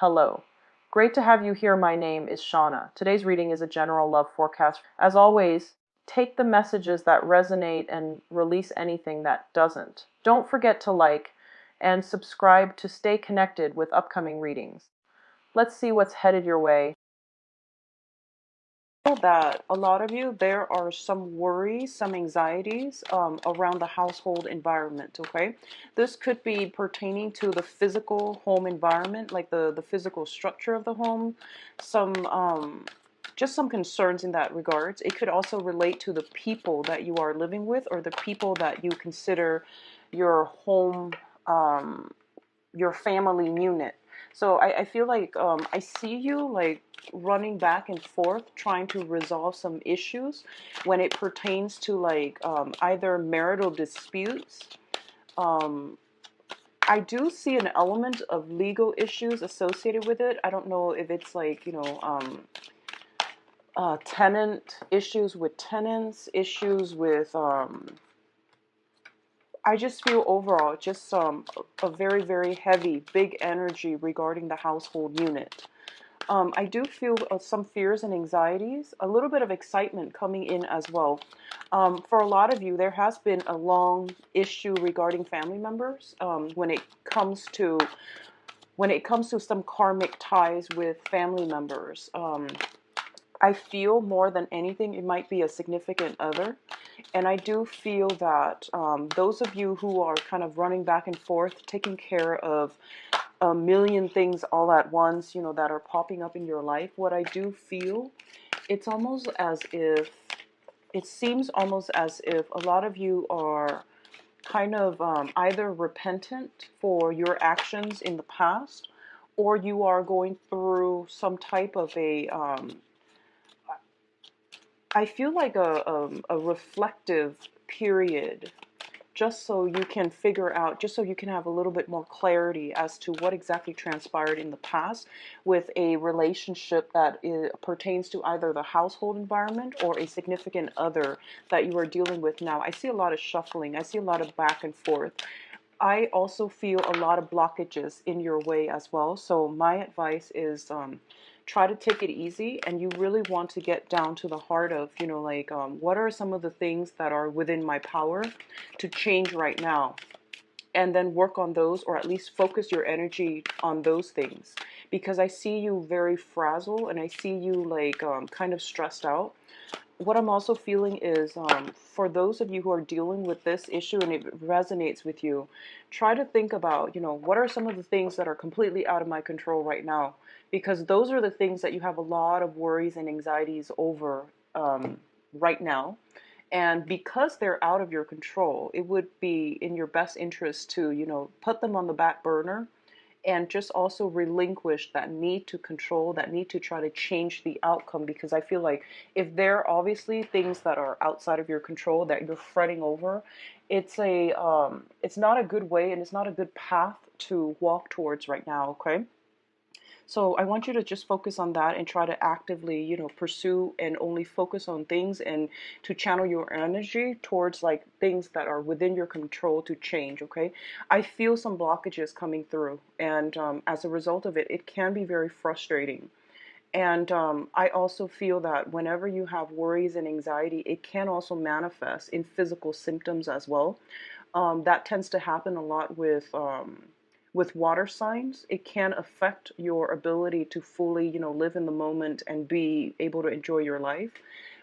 Hello. Great to have you here. My name is Shauna. Today's reading is a general love forecast. As always, take the messages that resonate and release anything that doesn't. Don't forget to like and subscribe to stay connected with upcoming readings. Let's see what's headed your way. That a lot of you, there are some worries, some anxieties around the household environment. Okay, this could be pertaining to the physical home environment, like the physical structure of the home, some just some concerns in that regards. It could also relate to the people that you are living with, or the people that you consider your home, your family unit. So I feel like I see you like running back and forth trying to resolve some issues when it pertains to like either marital disputes. Um, I do see an element of legal issues associated with it. I don't know if it's like, tenant issues with tenants, issues with I just feel overall just a very, very heavy, big energy regarding the household unit. I do feel some fears and anxieties, a little bit of excitement coming in as well. For a lot of you, there has been a long issue regarding family members when it comes to some karmic ties with family members. I feel more than anything it might be a significant other. And I do feel that those of you who are kind of running back and forth, taking care of a million things all at once, that are popping up in your life, what I do feel, it's almost as if, it seems almost as if a lot of you are kind of either repentant for your actions in the past, or you are going through some type of I feel like a reflective period, just so you can figure out, just so you can have a little bit more clarity as to what exactly transpired in the past with a relationship that pertains to either the household environment or a significant other that you are dealing with now. I see a lot of shuffling. I see a lot of back and forth. I also feel a lot of blockages in your way as well. So my advice is try to take it easy, and you really want to get down to the heart of, what are some of the things that are within my power to change right now, and then work on those, or at least focus your energy on those things, because I see you very frazzled, and I see you like kind of stressed out. What I'm also feeling is for those of you who are dealing with this issue and it resonates with you, try to think about, what are some of the things that are completely out of my control right now? Because those are the things that you have a lot of worries and anxieties over right now. And because they're out of your control, it would be in your best interest to, put them on the back burner, and just also relinquish that need to control, that need to try to change the outcome. Because I feel like if there are obviously things that are outside of your control that you're fretting over, it's not a good way, and it's not a good path to walk towards right now. Okay. So I want you to just focus on that and try to actively, pursue and only focus on things, and to channel your energy towards like things that are within your control to change. Okay. I feel some blockages coming through, and as a result of it, it can be very frustrating. And I also feel that whenever you have worries and anxiety, it can also manifest in physical symptoms as well. That tends to happen a lot with water signs. It can affect your ability to fully, live in the moment and be able to enjoy your life.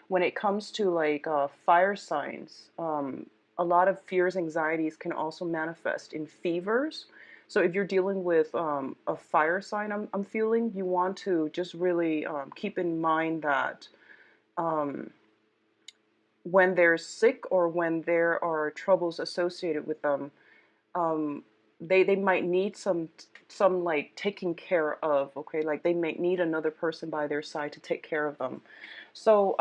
When it comes to like fire signs, a lot of fears, anxieties can also manifest in fevers. So if you're dealing with a fire sign, I'm feeling, you want to just really keep in mind that um, when they're sick, or when there are troubles associated with them, um, they might need some like taking care of. Okay, like they might need another person by their side to take care of them. So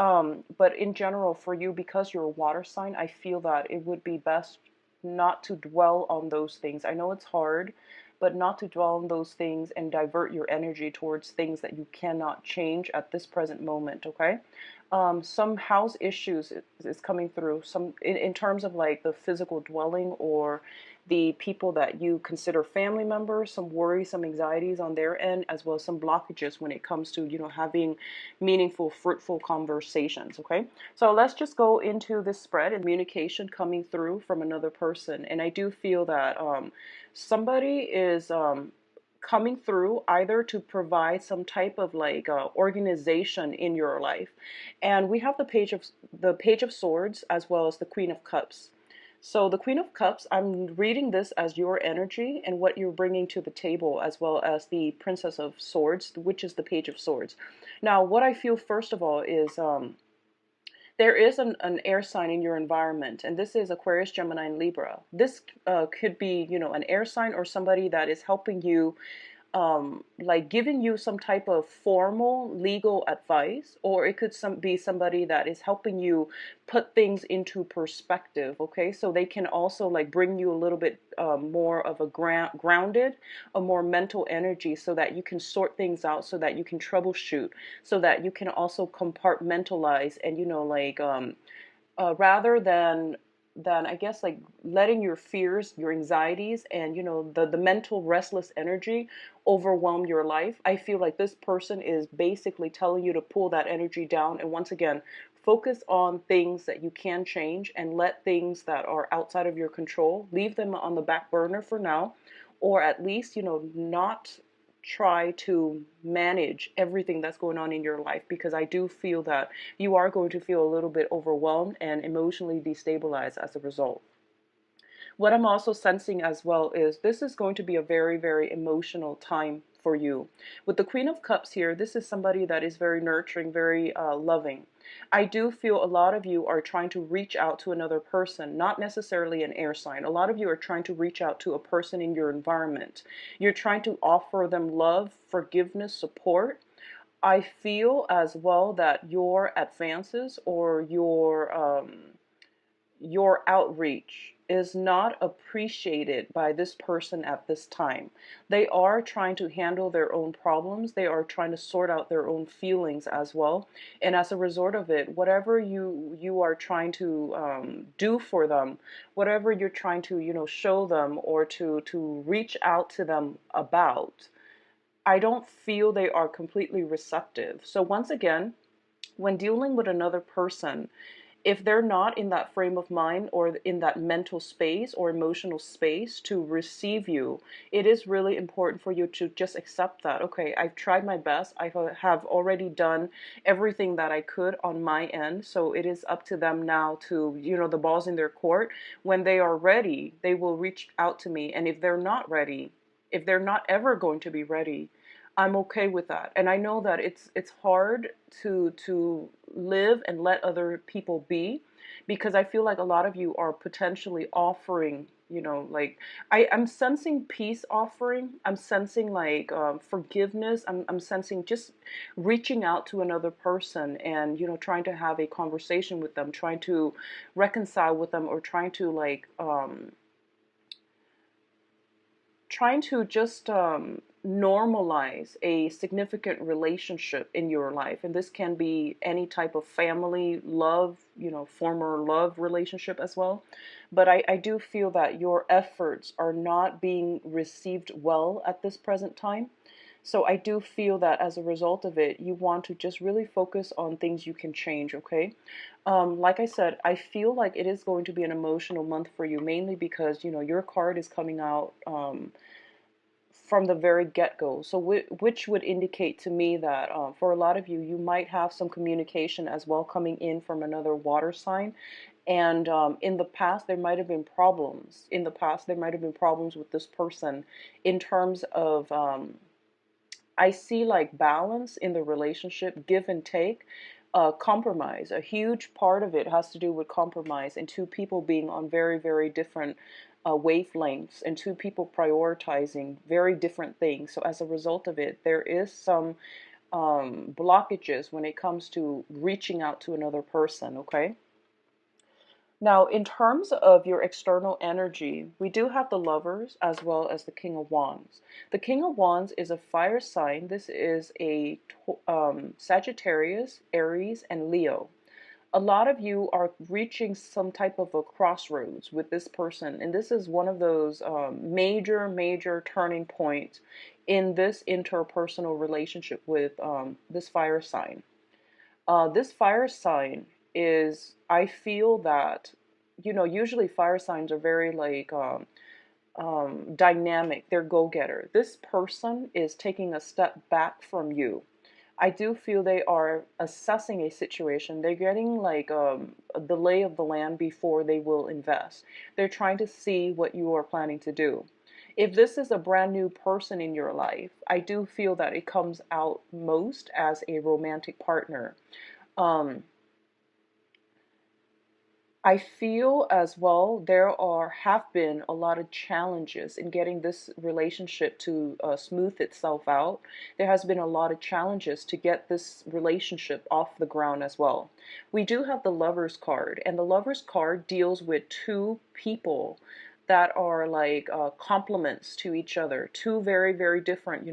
but in general, for you, because you're a water sign, I feel that it would be best not to dwell on those things. I know it's hard, but not to dwell on those things and divert your energy towards things that you cannot change at this present moment. Okay. Some house issues is coming through, some in terms of like the physical dwelling, or the people that you consider family members, some worries, some anxieties on their end, as well as some blockages when it comes to, having meaningful, fruitful conversations. Okay, so let's just go into this spread and communication coming through from another person. And I do feel that somebody is coming through either to provide some type of like organization in your life. And we have the page of swords as well as the Queen of Cups. So the Queen of Cups, I'm reading this as your energy and what you're bringing to the table, as well as the Princess of Swords, which is the Page of Swords. Now, what I feel first of all is there is an air sign in your environment, and this is Aquarius, Gemini, and Libra. This could be, an air sign or somebody that is helping you, like giving you some type of formal legal advice, or it could be somebody that is helping you put things into perspective. Okay, so they can also like bring you a little bit more of a grounded, a more mental energy, so that you can sort things out, so that you can troubleshoot, so that you can also compartmentalize, and like rather than I guess like letting your fears, your anxieties, and the mental restless energy overwhelm your life. I feel like this person is basically telling you to pull that energy down, and once again focus on things that you can change, and let things that are outside of your control, leave them on the back burner for now, or at least not try to manage everything that's going on in your life, because I do feel that you are going to feel a little bit overwhelmed and emotionally destabilized as a result. What I'm also sensing as well is this is going to be a very, very emotional time for you. With the Queen of Cups here, this is somebody that is very nurturing, very loving. I do feel a lot of you are trying to reach out to another person, not necessarily an air sign. A lot of you are trying to reach out to a person in your environment. You're trying to offer them love, forgiveness, support. I feel as well that your advances or your outreach is not appreciated by this person at this time. They are trying to handle their own problems. They are trying to sort out their own feelings as well. And as a result of it, whatever you are trying to do for them, whatever you're trying to show them, or to reach out to them about, I don't feel they are completely receptive. So once again, when dealing with another person, if they're not in that frame of mind or in that mental space or emotional space to receive you, it is really important for you to just accept that, okay, I've tried my best. I have already done everything that I could on my end. So it is up to them now to, the ball's in their court. When they are ready, they will reach out to me. And if they're not ready, if they're not ever going to be ready, I'm okay with that. And I know that it's hard to live and let other people be, because I feel like a lot of you are potentially offering, like I'm sensing peace offering. I'm sensing like forgiveness. I'm sensing just reaching out to another person and, trying to have a conversation with them, trying to reconcile with them, or trying to just normalize a significant relationship in your life. And this can be any type of family, love, former love relationship as well. But I do feel that your efforts are not being received well at this present time. So I do feel that as a result of it, you want to just really focus on things you can change, okay? Like I said, I feel like it is going to be an emotional month for you, mainly because, your card is coming out from the very get-go. So which would indicate to me that for a lot of you, you might have some communication as well coming in from another water sign. And in the past, there might have been problems. In the past, there might have been problems with this person in terms of, I see like balance in the relationship, give and take. Compromise. A huge part of it has to do with compromise and two people being on very, very different wavelengths, and two people prioritizing very different things. So as a result of it, there is some blockages when it comes to reaching out to another person, okay? Now, in terms of your external energy, we do have the Lovers as well as the King of Wands. The King of Wands is a fire sign. This is a Sagittarius, Aries, and Leo. A lot of you are reaching some type of a crossroads with this person, and this is one of those major turning points in this interpersonal relationship with this fire sign. This fire sign is, I feel that, usually fire signs are very like dynamic, they're go-getter. This person is taking a step back from you. I do feel they are assessing a situation. They're getting like the lay of the land before they will invest. They're trying to see what you are planning to do. If this is a brand new person in your life, I do feel that it comes out most as a romantic partner. Um, I feel as well there have been a lot of challenges in getting this relationship to smooth itself out. There has been a lot of challenges to get this relationship off the ground as well. We do have the Lovers card, and the Lovers card deals with two people that are like complements to each other, two very different,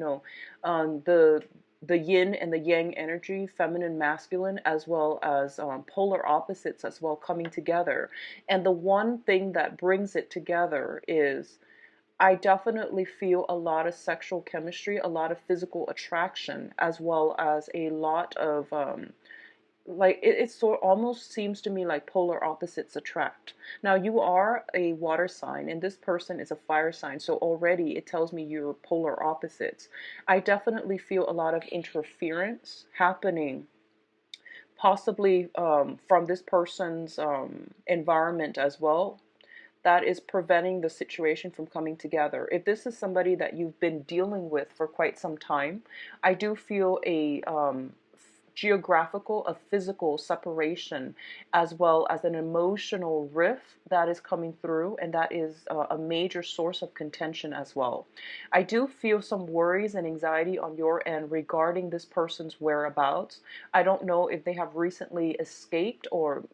the yin and the yang energy, feminine, masculine, as well as polar opposites as well coming together. And the one thing that brings it together is I definitely feel a lot of sexual chemistry, a lot of physical attraction, as well as a lot of like it sort almost seems to me like polar opposites attract. Now you are a water sign and this person is a fire sign, so already it tells me you're polar opposites. I definitely feel a lot of interference happening, possibly from this person's environment as well, that is preventing the situation from coming together. If this is somebody that you've been dealing with for quite some time, I do feel a geographical, a physical separation, as well as an emotional rift that is coming through, and that is a major source of contention as well. I do feel some worries and anxiety on your end regarding this person's whereabouts. I don't know if they have recently escaped, or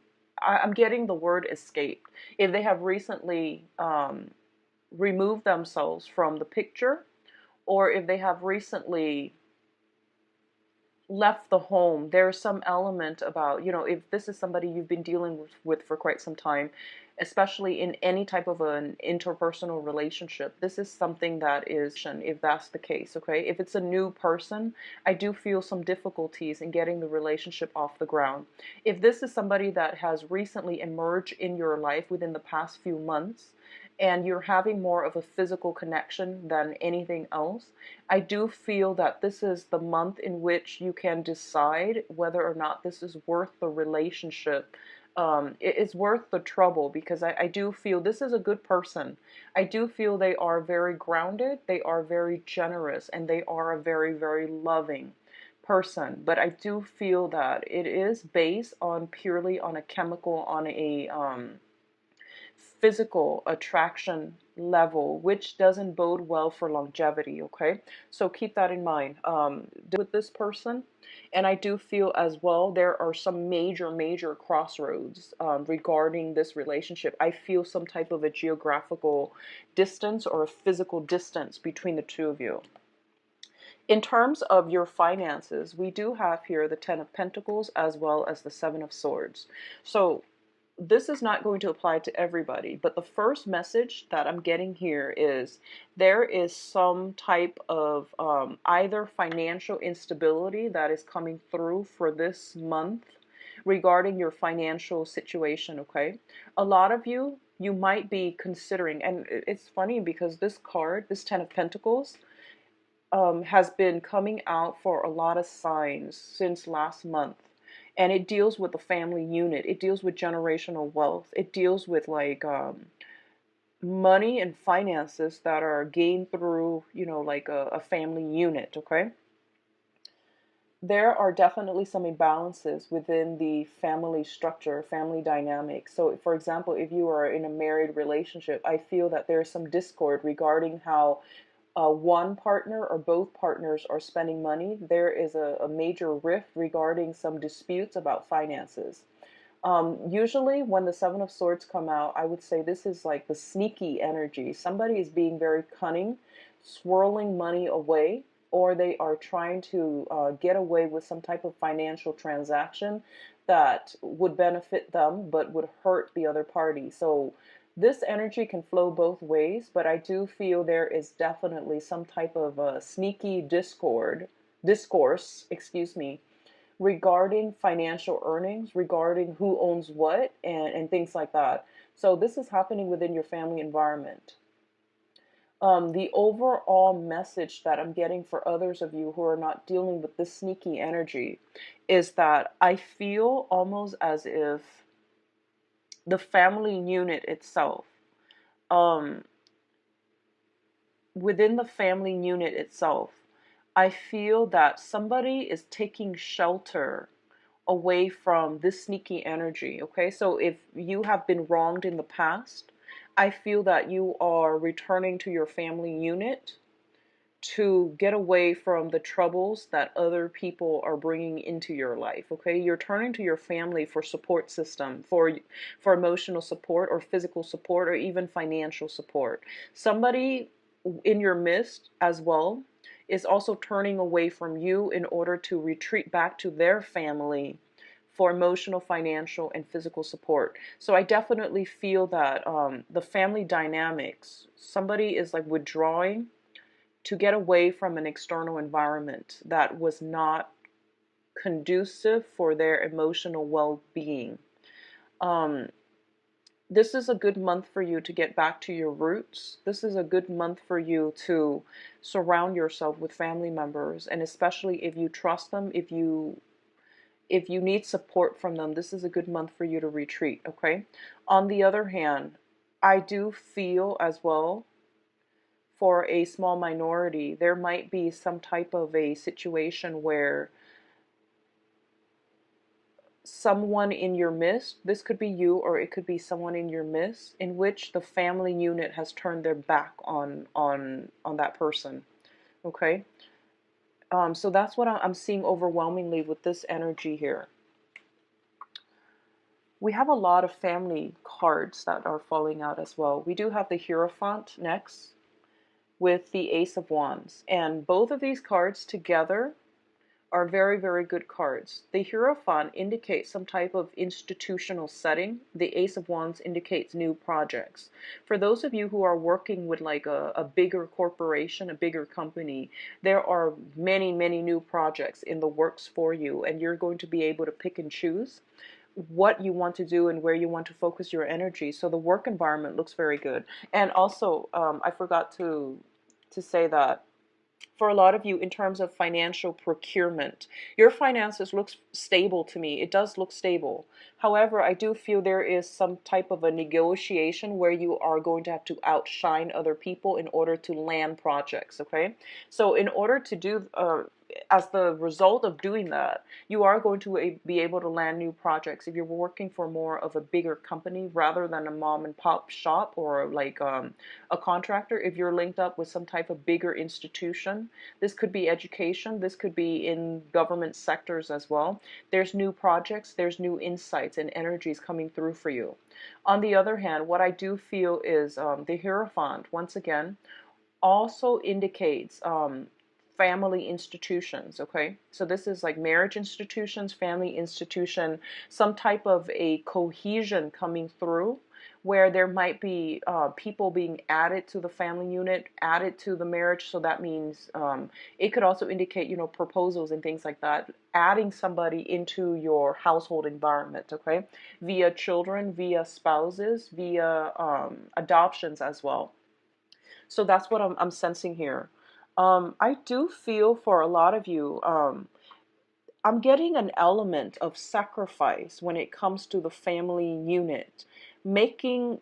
I'm getting the word escaped. If they have recently removed themselves from the picture, or if they have recently left the home. There's some element about, if this is somebody you've been dealing with for quite some time, especially in any type of an interpersonal relationship, this is something that is, if that's the case, okay? If it's a new person, I do feel some difficulties in getting the relationship off the ground. If this is somebody that has recently emerged in your life within the past few months, and you're having more of a physical connection than anything else, I do feel that this is the month in which you can decide whether or not this is worth the relationship. It's worth the trouble, because I do feel this is a good person. I do feel they are very grounded, they are very generous, and they are a very loving person. But I do feel that it is based on purely on a chemical, on a physical attraction level, which doesn't bode well for longevity, okay? So keep that in mind with this person. And I do feel as well there are some major crossroads regarding this relationship. I feel some type of a geographical distance or a physical distance between the two of you. In terms of your finances, we do have here the Ten of Pentacles as well as the Seven of Swords. So this is not going to apply to everybody, but the first message that I'm getting here is there is some type of either financial instability that is coming through for this month regarding your financial situation, okay? A lot of you might be considering, and it's funny because this card, this Ten of Pentacles, has been coming out for a lot of signs since last month. And it deals with the family unit. It deals with generational wealth. It deals with like money and finances that are gained through, like a family unit, okay? There are definitely some imbalances within the family structure, family dynamic. So, for example, if you are in a married relationship, I feel that there's some discord regarding how one partner or both partners are spending money. There is a major rift regarding some disputes about finances. Usually when the Seven of Swords come out, I would say this is like the sneaky energy. Somebody is being very cunning, swirling money away, or they are trying to get away with some type of financial transaction that would benefit them but would hurt the other party. So this energy can flow both ways, but I do feel there is definitely some type of sneaky discourse, excuse me, regarding financial earnings, regarding who owns what, and things like that. So this is happening within your family environment. The overall message that I'm getting for others of you who are not dealing with this sneaky energy is that I feel almost as if the family unit itself, um, within the family unit itself, I feel that somebody is taking shelter away from this sneaky energy. Okay, so if you have been wronged in the past, I feel that you are returning to your family unit to get away from the troubles that other people are bringing into your life. Okay, you're turning to your family for support system, for emotional support or physical support or even financial support. Somebody in your midst as well is also turning away from you in order to retreat back to their family for emotional, financial, and physical support. So I definitely feel that the family dynamics, somebody is like withdrawing to get away from an external environment that was not conducive for their emotional well-being. Um, this is a good month for you to get back to your roots. This is a good month for you to surround yourself with family members, and especially if you trust them, if you need support from them, this is a good month for you to retreat, okay? On the other hand, I do feel as well, for a small minority, there might be some type of a situation where someone in your midst, this could be you or it could be someone in your midst, in which the family unit has turned their back on that person. Okay, so that's what I'm seeing overwhelmingly with this energy here. We have a lot of family cards that are falling out as well. We do have the Hierophant next with the Ace of Wands, and both of these cards together are very, very good cards. The Hierophant indicates some type of institutional setting. The Ace of Wands indicates new projects. For those of you who are working with like a bigger corporation, a bigger company, there are many, many new projects in the works for you, and you're going to be able to pick and choose what you want to do and where you want to focus your energy. So the work environment looks very good. And also, I forgot to say that for a lot of you, in terms of financial procurement, your finances looks stable to me. It does look stable. However, I do feel there is some type of a negotiation where you are going to have to outshine other people in order to land projects. Okay, so in order to do as the result of doing that, you are going to be able to land new projects if you're working for more of a bigger company rather than a mom and pop shop or like a contractor. If you're linked up with some type of bigger institution, this could be education, this could be in government sectors as well. There's new projects, there's new insights and energies coming through for you. On the other hand, what I do feel is the Hierophant, once again, also indicates family institutions. Okay, so this is like marriage institutions, family institution, some type of a cohesion coming through where there might be people being added to the family unit, added to the marriage. So that means it could also indicate, proposals and things like that, adding somebody into your household environment. Okay, via children, via spouses, via adoptions as well. So that's what I'm sensing here. I do feel for a lot of you, I'm getting an element of sacrifice when it comes to the family unit. Making,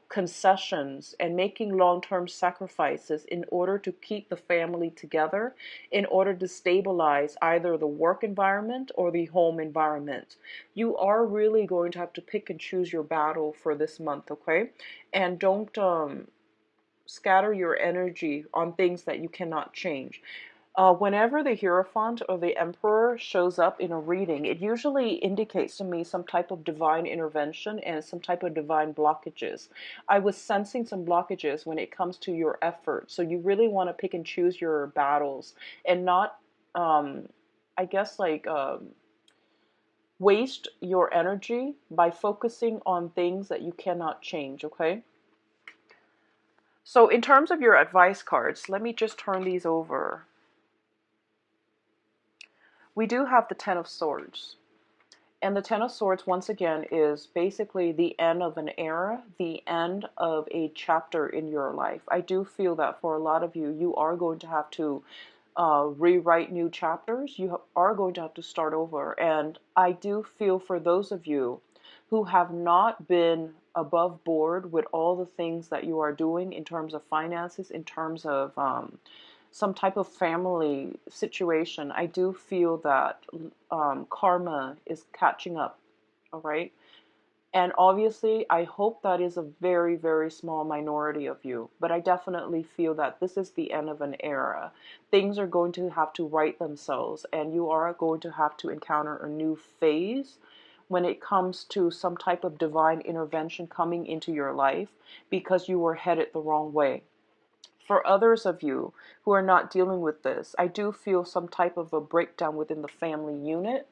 concessions and making long-term sacrifices in order to keep the family together, in order to stabilize either the work environment or the home environment. You are really going to have to pick and choose your battle for this month, okay? And don't scatter your energy on things that you cannot change. Whenever the Hierophant or the Emperor shows up in a reading, it usually indicates to me some type of divine intervention and some type of divine blockages. I was sensing some blockages when it comes to your effort. So you really want to pick and choose your battles and not, um, I guess, waste your energy by focusing on things that you cannot change, okay? So in terms of your advice cards, let me just turn these over. We do have the Ten of Swords. And the Ten of Swords, once again, is basically the end of an era, the end of a chapter in your life. I do feel that for a lot of you, you are going to have to rewrite new chapters. You are going to have to start over. And I do feel for those of you who have not been above board with all the things that you are doing in terms of finances, in terms of some type of family situation, I do feel that karma is catching up, all right? And obviously, I hope that is a very, very small minority of you, but I definitely feel that this is the end of an era. Things are going to have to right themselves, and you are going to have to encounter a new phase when it comes to some type of divine intervention coming into your life because you were headed the wrong way. For others of you who are not dealing with this, I do feel some type of a breakdown within the family unit.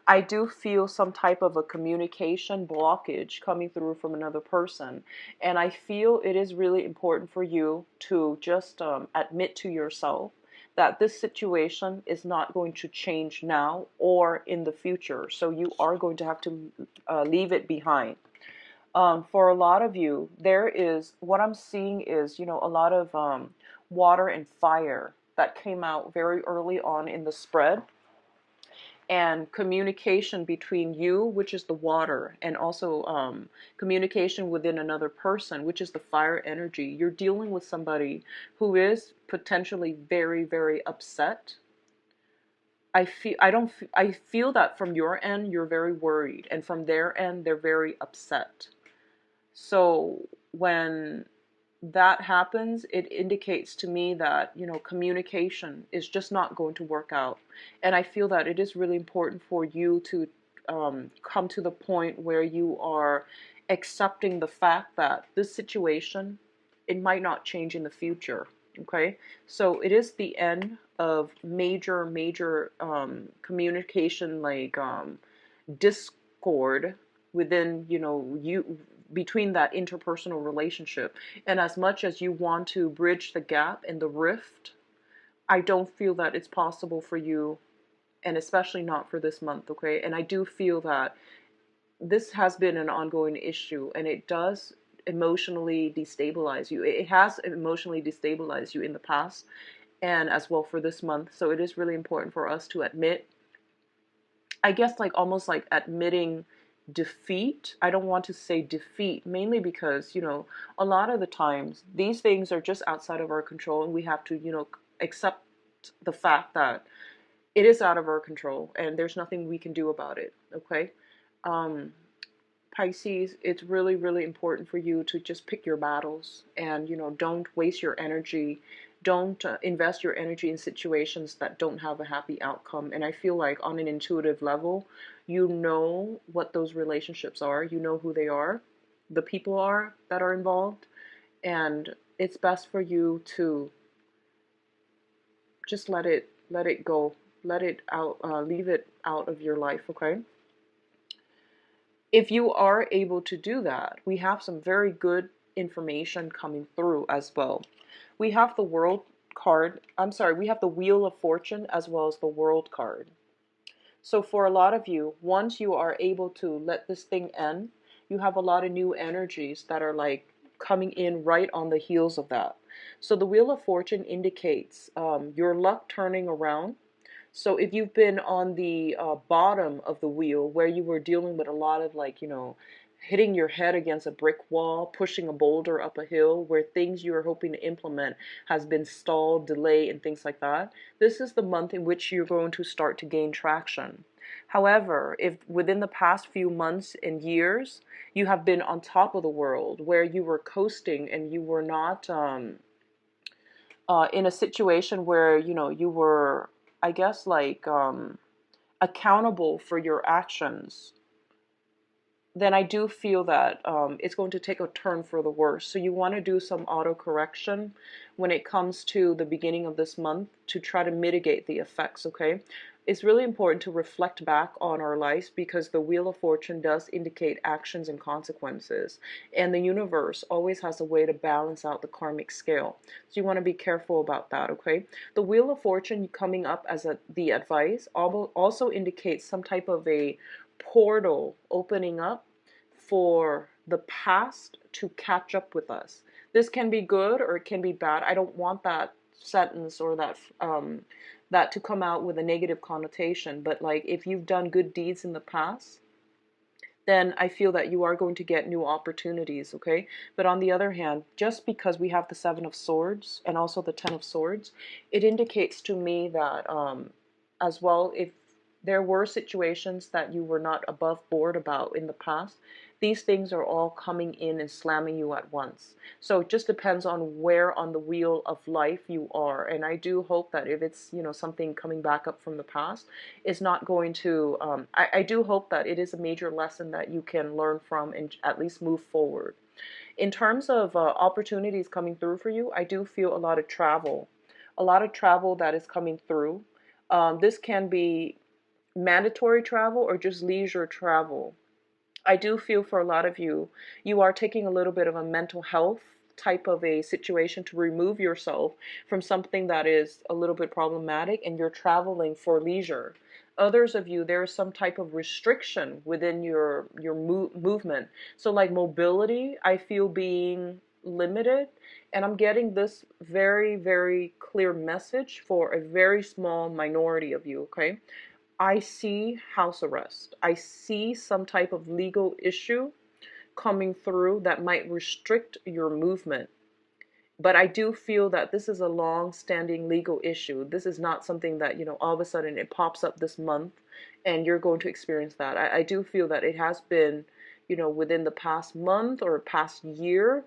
I do feel some type of a communication blockage coming through from another person. And I feel it is really important for you to just admit to yourself that this situation is not going to change now or in the future. So you are going to have to leave it behind. For a lot of you, there is, what I'm seeing is, a lot of water and fire that came out very early on in the spread, and communication between you, which is the water, and also communication within another person, which is the fire energy. You're dealing with somebody who is potentially very, very upset. I feel that from your end, you're very worried, and from their end, they're very upset. So when that happens, it indicates to me that, communication is just not going to work out. And I feel that it is really important for you to come to the point where you are accepting the fact that this situation, it might not change in the future. Okay, so it is the end of major communication, discord within, you, between that interpersonal relationship. And as much as you want to bridge the gap and the rift, I don't feel that it's possible for you, and especially not for this month, okay? And I do feel that this has been an ongoing issue, and it does emotionally destabilize you. It has emotionally destabilized you in the past, and as well for this month. So it is really important for us to admit, I guess, almost like admitting defeat. I don't want to say defeat, mainly because, a lot of the times these things are just outside of our control, and we have to, accept the fact that it is out of our control and there's nothing we can do about it, okay? Um, Pisces, it's really, really important for you to just pick your battles and, don't waste your energy. Don't invest your energy in situations that don't have a happy outcome. And I feel like on an intuitive level, you know what those relationships are. You know who they are, the people are that are involved. And it's best for you to just let it go, let it out, leave it out of your life, okay? If you are able to do that, we have some very good information coming through as well. We have the World card, we have the Wheel of Fortune as well as the World card. So for a lot of you, once you are able to let this thing end, you have a lot of new energies that are coming in right on the heels of that. So the Wheel of Fortune indicates your luck turning around. So if you've been on the bottom of the wheel where you were dealing with a lot of hitting your head against a brick wall, pushing a boulder up a hill, where things you were hoping to implement has been stalled, delayed, and things like that, this is the month in which you're going to start to gain traction. However, if within the past few months and years, you have been on top of the world where you were coasting and you were not in a situation where, you know, you were, I guess, like accountable for your actions, then I do feel that it's going to take a turn for the worse. So you want to do some auto correction when it comes to the beginning of this month to try to mitigate the effects, okay? It's really important to reflect back on our lives because the Wheel of Fortune does indicate actions and consequences. And the universe always has a way to balance out the karmic scale. So you want to be careful about that, okay? The Wheel of Fortune coming up as the advice also indicates some type of a portal opening up for the past to catch up with us. This can be good or it can be bad. I don't want that sentence or that to come out with a negative connotation, but like if you've done good deeds in the past, then I feel that you are going to get new opportunities, okay? But on the other hand, just because we have the Seven of Swords and also the Ten of Swords, it indicates to me that as well, if there were situations that you were not above board about in the past, these things are all coming in and slamming you at once. So it just depends on where on the wheel of life you are. And I do hope that if it's, you know, something coming back up from the past, it's not going to, I do hope that it is a major lesson that you can learn from and at least move forward. In terms of opportunities coming through for you, I do feel a lot of travel that is coming through. This can be mandatory travel or just leisure travel. I do feel for a lot of you, you are taking a little bit of a mental health type of a situation to remove yourself from something that is a little bit problematic and you're traveling for leisure. Others of you, there is some type of restriction within your movement. So like mobility, I feel being limited, and I'm getting this very, very clear message for a very small minority of you, okay? I see house arrest. I see some type of legal issue coming through that might restrict your movement. But I do feel that this is a long-standing legal issue. This is not something that, you know, all of a sudden it pops up this month and you're going to experience that. I do feel that it has been, you know, within the past month or past year,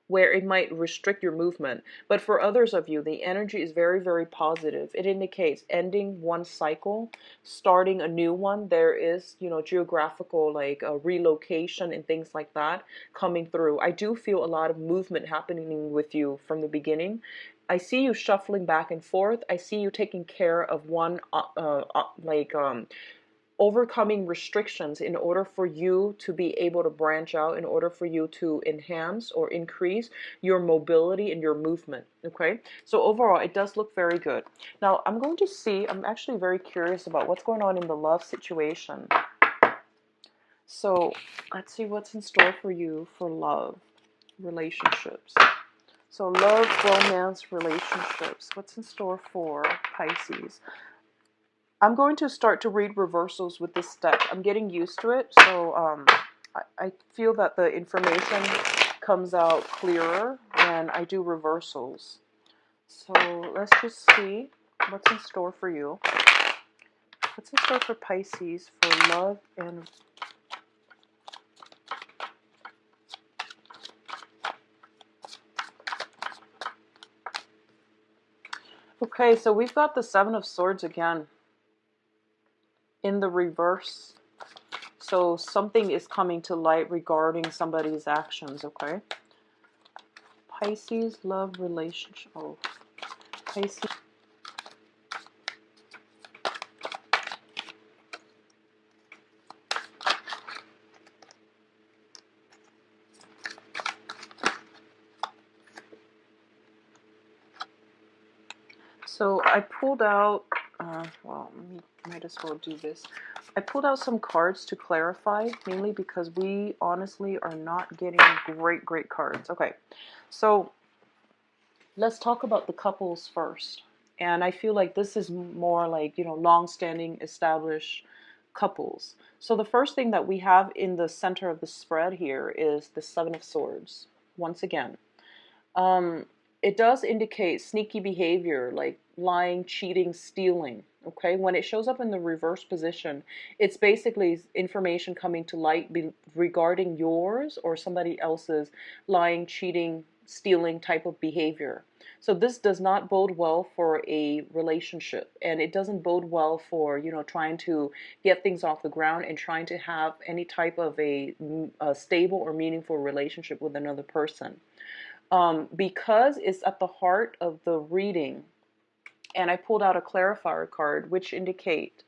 where it might restrict your movement. But for others of you, the energy is very, very positive. It indicates ending one cycle, starting a new one. There is, you know, geographical like relocation and things like that coming through. I do feel a lot of movement happening with you from the beginning. I see you shuffling back and forth. I see you taking care of one overcoming restrictions in order for you to be able to branch out, in order for you to enhance or increase your mobility and your movement, okay? So overall, it does look very good. Now, I'm going to see, I'm actually very curious about what's going on in the love situation. So let's see what's in store for you for love, relationships. So love, romance, relationships. What's in store for Pisces? I'm going to start to read reversals with this deck. I'm getting used to it, so I feel that the information comes out clearer when I do reversals. So let's just see what's in store for you. What's in store for Pisces for love and... Okay, so we've got the Seven of Swords again in the reverse. So something is coming to light regarding somebody's actions, okay? Pisces, love, relationship. Oh, Pisces. So I pulled out, well, might as well do this. I pulled out some cards to clarify, mainly because we honestly are not getting great cards. Okay, so let's talk about the couples first. And I feel like this is more like, you know, long-standing, established couples. So the first thing that we have in the center of the spread here is the Seven of Swords, once again. It does indicate sneaky behavior, like lying, cheating, stealing. Okay, when it shows up in the reverse position, it's basically information coming to light regarding yours or somebody else's lying, cheating, stealing type of behavior. So this does not bode well for a relationship, and it doesn't bode well for, trying to get things off the ground and trying to have any type of a stable or meaningful relationship with another person. Because it's at the heart of the reading, and I pulled out a clarifier card, which indicate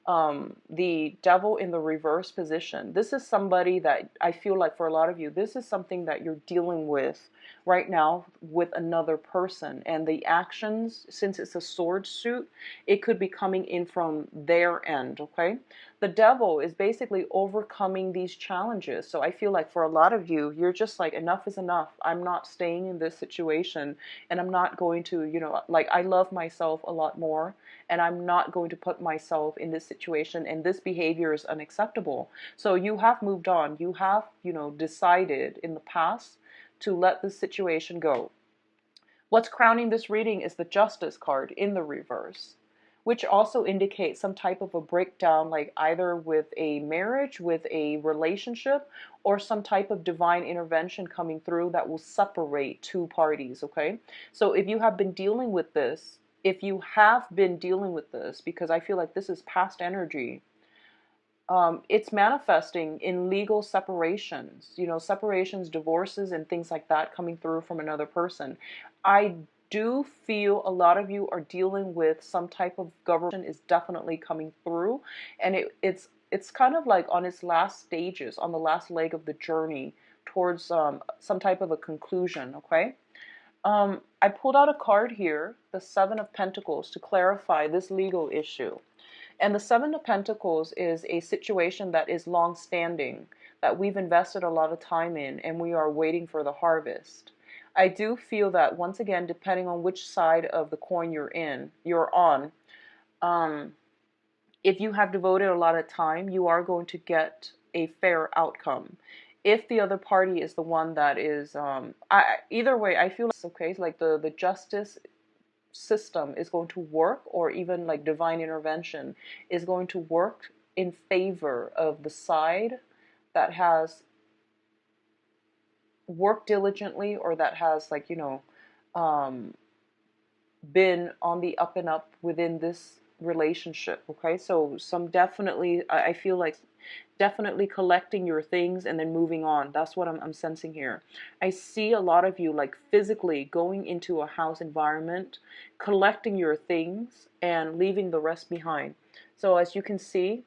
the devil in the reverse position. This is somebody that I feel like for a lot of you, this is something that you're dealing with right now with another person. And the actions, since it's a sword suit, it could be coming in from their end, okay? The devil is basically overcoming these challenges. So I feel like for a lot of you, you're just like, enough is enough. I'm not staying in this situation, and I'm not going to, like, I love myself a lot more, and I'm not going to put myself in this situation, and this behavior is unacceptable. So you have moved on. You have, decided in the past to let this situation go. What's crowning this reading is the Justice card in the reverse, which also indicates some type of a breakdown, like either with a marriage, with a relationship, or some type of divine intervention coming through that will separate two parties, okay? So if you have been dealing with this, because I feel like this is past energy, it's manifesting in legal separations, separations, divorces, and things like that coming through from another person. I do feel a lot of you are dealing with some type of government is definitely coming through, and it's kind of like on its last stages, on the last leg of the journey towards some type of a conclusion, okay? I pulled out a card here, the Seven of Pentacles, to clarify this legal issue. And the Seven of Pentacles is a situation that is long-standing, that we've invested a lot of time in, and we are waiting for the harvest. I do feel that, once again, depending on which side of the coin you're on, if you have devoted a lot of time, you are going to get a fair outcome. If the other party is the one that is, either way, I feel like it's okay. Like the justice system is going to work, or even like divine intervention is going to work in favor of the side that has worked diligently, or that has, like, um, been on the up and up within this relationship, okay? So some definitely, I feel like definitely collecting your things and then moving on. That's what I'm sensing here. I see a lot of you like physically going into a house environment, collecting your things and leaving the rest behind. So as you can see,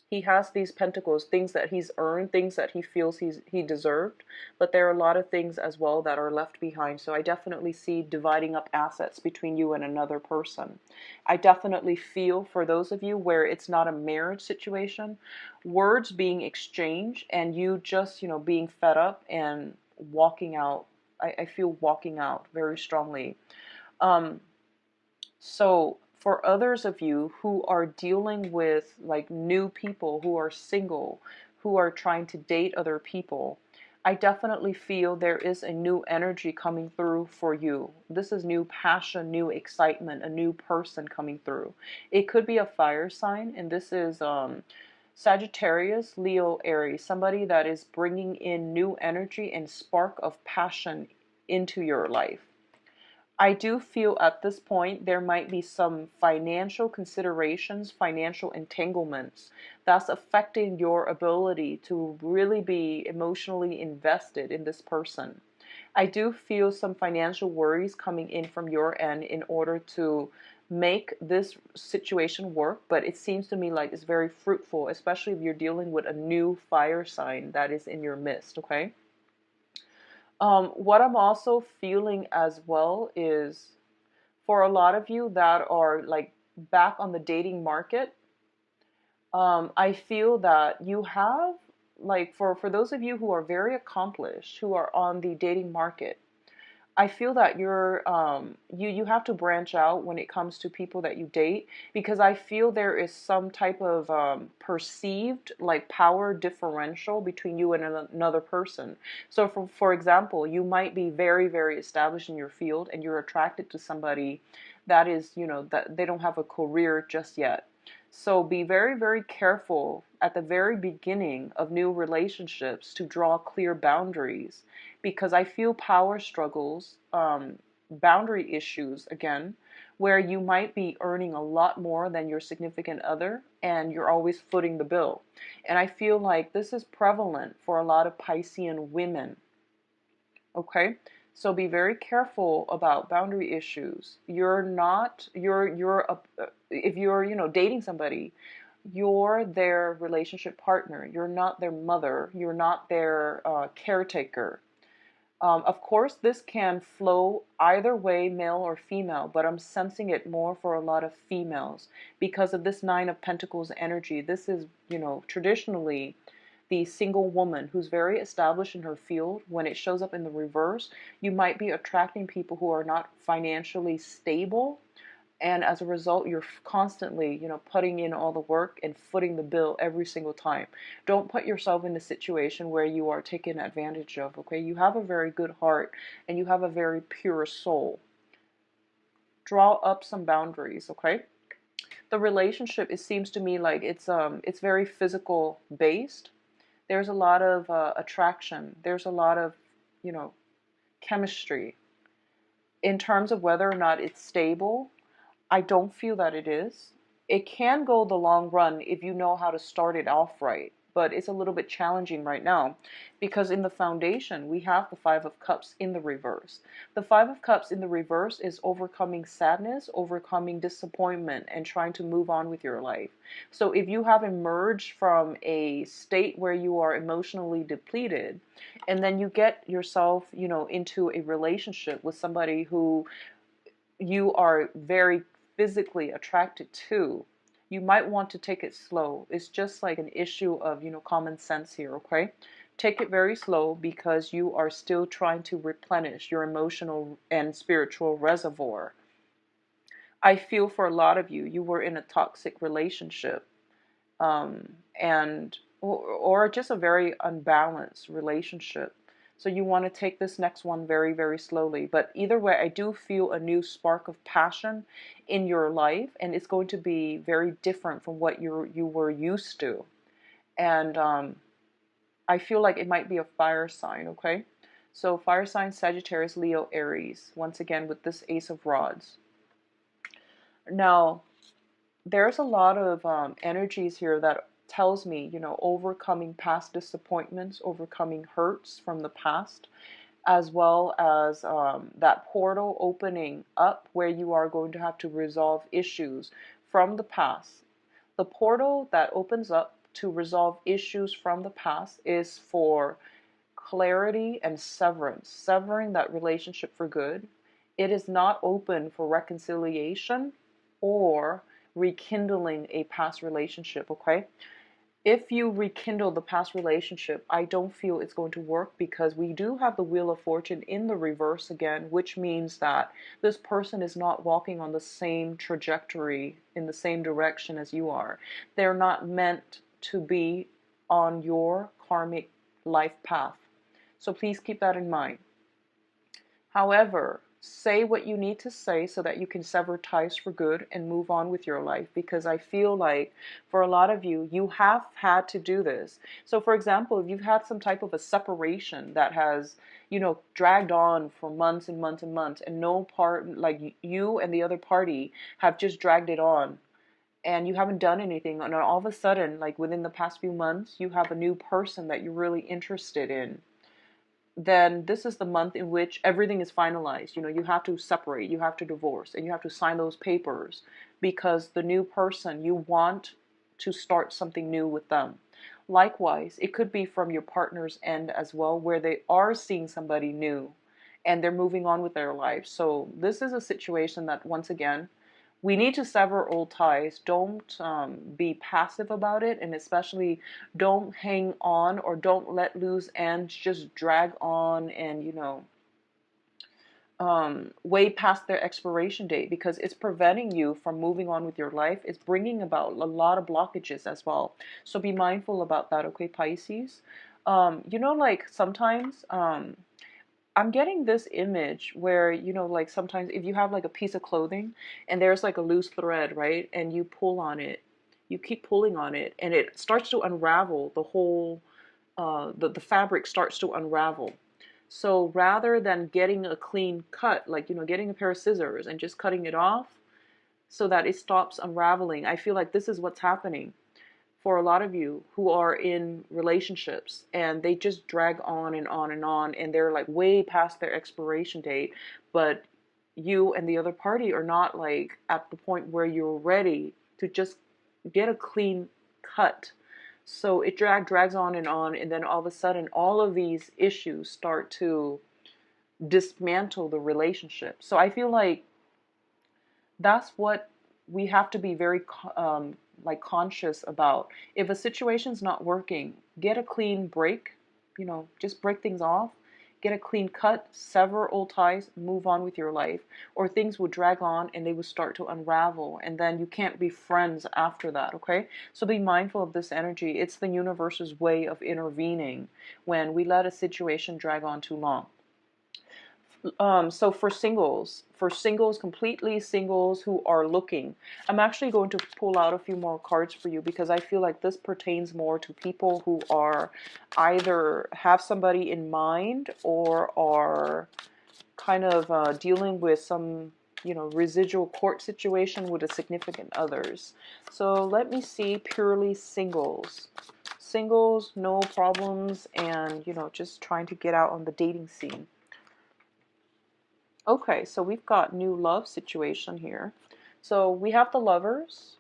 he has these pentacles, things that he's earned, things that he feels he deserved, but there are a lot of things as well that are left behind. So I definitely see dividing up assets between you and another person. I definitely feel for those of you where it's not a marriage situation, words being exchanged and you just, being fed up and walking out. I feel walking out very strongly. So for others of you who are dealing with like new people, who are single, who are trying to date other people, I definitely feel there is a new energy coming through for you. This is new passion, new excitement, a new person coming through. It could be a fire sign, and this is Sagittarius, Leo, Aries, somebody that is bringing in new energy and spark of passion into your life. I do feel at this point there might be some financial considerations, financial entanglements that's affecting your ability to really be emotionally invested in this person. I do feel some financial worries coming in from your end in order to make this situation work, but it seems to me like it's very fruitful, especially if you're dealing with a new fire sign that is in your midst, okay? What I'm also feeling as well is for a lot of you that are like back on the dating market, I feel that you have, like, for those of you who are very accomplished, who are on the dating market, I feel that you have to branch out when it comes to people that you date, because I feel there is some type of perceived like power differential between you and another person. So for example, you might be very, very established in your field and you're attracted to somebody that is, that they don't have a career just yet. So be very, very careful at the very beginning of new relationships to draw clear boundaries, because I feel power struggles boundary issues again, where you might be earning a lot more than your significant other and you're always footing the bill. And I feel like this is prevalent for a lot of Piscean women. Okay? So be very careful about boundary issues. You're not you're a, if you're, dating somebody, you're their relationship partner. You're not their mother. You're not their caretaker. Of course, this can flow either way, male or female, but I'm sensing it more for a lot of females because of this Nine of Pentacles energy. This is, traditionally the single woman who's very established in her field. When it shows up in the reverse, you might be attracting people who are not financially stable, and as a result, you're constantly, putting in all the work and footing the bill every single time. Don't put yourself in a situation where you are taken advantage of, okay? You have a very good heart and you have a very pure soul. Draw up some boundaries, okay? The relationship, it seems to me like it's very physical based. There's a lot of attraction. There's a lot of, chemistry. In terms of whether or not it's stable, I don't feel that it is. It can go the long run if you know how to start it off right, but it's a little bit challenging right now because in the foundation, we have the Five of Cups in the reverse. The Five of Cups in the reverse is overcoming sadness, overcoming disappointment, and trying to move on with your life. So if you have emerged from a state where you are emotionally depleted, and then you get yourself, into a relationship with somebody who you are very physically attracted to, you might want to take it slow. It's just like an issue of, common sense here, okay? Take it very slow because you are still trying to replenish your emotional and spiritual reservoir. I feel for a lot of you, you were in a toxic relationship, and or just a very unbalanced relationship. So you want to take this next one very, very slowly. But either way, I do feel a new spark of passion in your life, and it's going to be very different from what you were used to. And I feel like it might be a fire sign, okay? So fire sign, Sagittarius, Leo, Aries, once again with this Ace of Rods. Now, there's a lot of energies here that tells me, overcoming past disappointments, overcoming hurts from the past, as well as that portal opening up where you are going to have to resolve issues from the past. The portal that opens up to resolve issues from the past is for clarity and severance, severing that relationship for good. It is not open for reconciliation or rekindling a past relationship, okay? If you rekindle the past relationship, I don't feel it's going to work because we do have the Wheel of Fortune in the reverse again, which means that this person is not walking on the same trajectory in the same direction as you are. They're not meant to be on your karmic life path. So please keep that in mind. However, say what you need to say so that you can sever ties for good and move on with your life, because I feel like for a lot of you, you have had to do this. So for example, if you've had some type of a separation that has, dragged on for months and months and months, and no part, like you and the other party have just dragged it on, and you haven't done anything, and all of a sudden, like within the past few months, you have a new person that you're really interested in, then this is the month in which everything is finalized. You have to separate, you have to divorce, and you have to sign those papers because the new person, you want to start something new with them. Likewise, it could be from your partner's end as well, where they are seeing somebody new and they're moving on with their life. So this is a situation that, once again, we need to sever old ties. Don't be passive about it, and especially don't hang on or don't let loose ends just drag on and, way past their expiration date, because it's preventing you from moving on with your life. It's bringing about a lot of blockages as well. So be mindful about that, okay, Pisces? Like sometimes I'm getting this image where, like sometimes if you have like a piece of clothing and there's like a loose thread, right? And you pull on it, you keep pulling on it, and it starts to unravel the whole, the fabric starts to unravel. So rather than getting a clean cut, like, getting a pair of scissors and just cutting it off so that it stops unraveling, I feel like this is what's happening for a lot of you who are in relationships, and they just drag on and on and on, and they're like way past their expiration date, but you and the other party are not like at the point where you're ready to just get a clean cut. So it drags on, and then all of a sudden all of these issues start to dismantle the relationship. So I feel like that's what we have to be very like conscious about. If a situation's not working, get a clean break, just break things off, get a clean cut, sever old ties, move on with your life, or things will drag on and they will start to unravel, and then you can't be friends after that, okay? So be mindful of this energy. It's the universe's way of intervening when we let a situation drag on too long. So for singles, completely singles who are looking, I'm actually going to pull out a few more cards for you, because I feel like this pertains more to people who are either have somebody in mind or are kind of dealing with some, residual court situation with a significant others. So let me see, purely singles. Singles, no problems, and, just trying to get out on the dating scene. Okay, so we've got new love situation here. So we have the Lovers,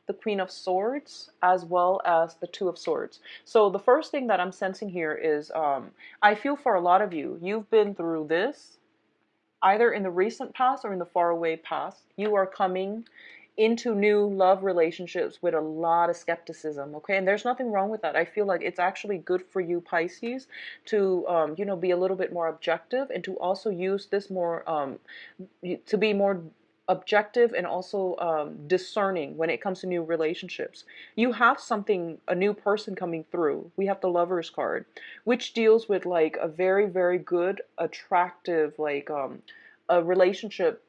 the Queen of Swords, as well as the Two of Swords. So the first thing that I'm sensing here is I feel for a lot of you, you've been through this, either in the recent past or in the faraway past. You are coming into new love relationships with a lot of skepticism, okay? And there's nothing wrong with that. I feel like it's actually good for you, Pisces, to be a little bit more objective, and to also use this more to be more objective and also discerning when it comes to new relationships. You have something, a new person coming through. We have the Lovers card, which deals with like a very, very good, attractive, like a relationship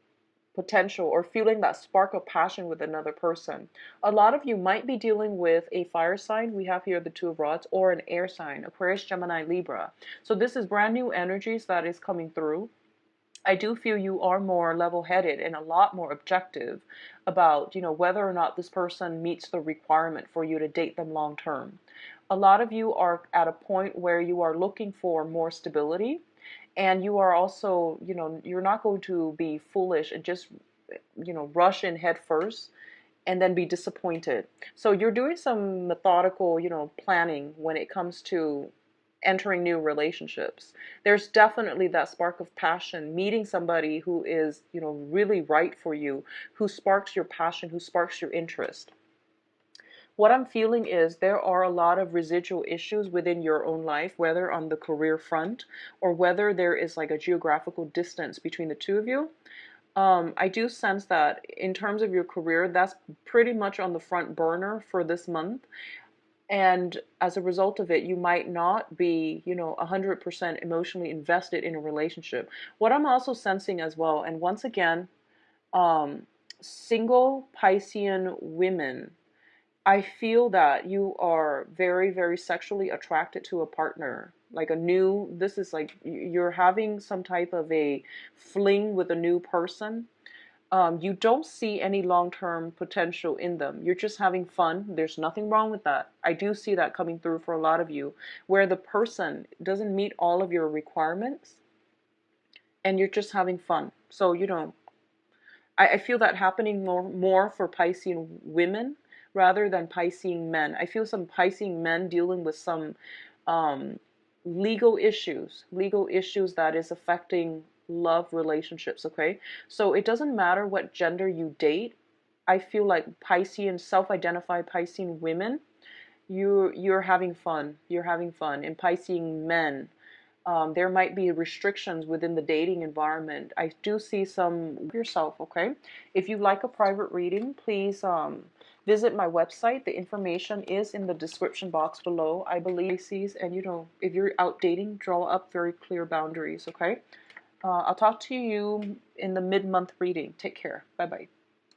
potential, or feeling that spark of passion with another person. A lot of you might be dealing with a fire sign. We have here the Two of Rods, or an air sign, Aquarius, Gemini, Libra. So this is brand new energies that is coming through. I do feel you are more level-headed and a lot more objective about, whether or not this person meets the requirement for you to date them long term. A lot of you are at a point where you are looking for more stability. And you are also, you're not going to be foolish and just, rush in head first and then be disappointed. So you're doing some methodical, planning when it comes to entering new relationships. There's definitely that spark of passion, meeting somebody who is, really right for you, who sparks your passion, who sparks your interest. What I'm feeling is there are a lot of residual issues within your own life, whether on the career front or whether there is like a geographical distance between the two of you. I do sense that in terms of your career, that's pretty much on the front burner for this month. And as a result of it, you might not be, 100% emotionally invested in a relationship. What I'm also sensing as well, and once again, single Piscean women, I feel that you are very, very sexually attracted to a partner. Like this is like you're having some type of a fling with a new person. You don't see any long-term potential in them. You're just having fun. There's nothing wrong with that. I do see that coming through for a lot of you, where the person doesn't meet all of your requirements and you're just having fun. So, I feel that happening more for Piscean women rather than Piscean men. I feel some Piscean men dealing with some legal issues that is affecting love relationships, okay? So it doesn't matter what gender you date. I feel like Piscean, self-identified Piscean women, you're having fun. You're having fun. And Piscean men, there might be restrictions within the dating environment. I do see some yourself, okay? If you like a private reading, please visit my website. The information is in the description box below. I believe Pisces, and if you're out dating, draw up very clear boundaries, okay? I'll talk to you in the mid-month reading. Take care. Bye-bye.